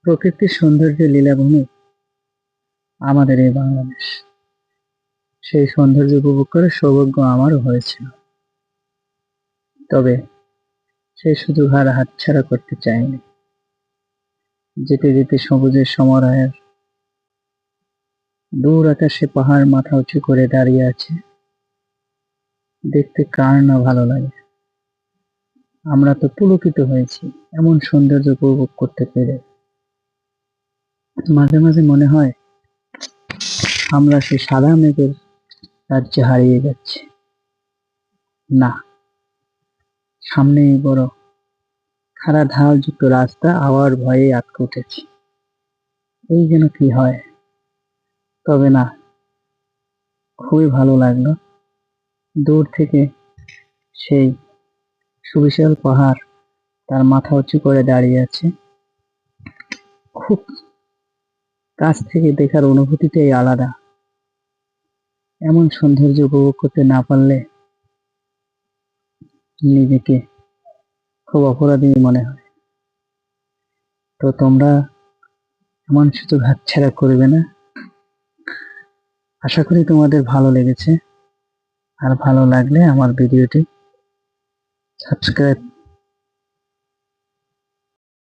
প্রকৃতির সৌন্দর্যের লীলাভূমি আমাদের এই বাংলাদেশ। সেই সৌন্দর্য উপভোগ করার সৌভাগ্য আমারও হয়েছিল, তবে সেই সুযোগ আর হাতছাড়া করতে চাইনি। যেতে যেতে সবুজের সমারোহের দূর আকাশে পাহাড় মাথা উঁচু করে দাঁড়িয়ে আছে, দেখতে কার না ভালো লাগে। আমরা তো পুলকিত হয়েছি এমন সৌন্দর্য উপভোগ করতে পেরে। মাঝে মাঝে মনে হয় আমরা সেই সাদা মেঘের রাজ্যে হারিয়ে যাচ্ছি। না, সামনেই বড় খাড়া ঢালযুক্ত রাস্তা, আবার ভয়ে আটকে উঠেছি। এই যেন কি হয়। তবে না, খুবই ভালো লাগলো। দূর থেকে সেই সুবিশাল পাহাড় তার মাথা উঁচু করে দাঁড়িয়ে আছে। খুব কাছ থেকে দেখার অনুভূতিটাই আলাদা। এমন সৌন্দর্য উপভোগ করতে না পারলে নিজেকে খুব অপরাধী মনে হয়। তো তোমরা এমন সুযোগ হাতছাড়া করবে না। আশা করি তোমাদের ভালো লেগেছে। আর ভালো লাগলে আমার ভিডিওটি সাবস্ক্রাইব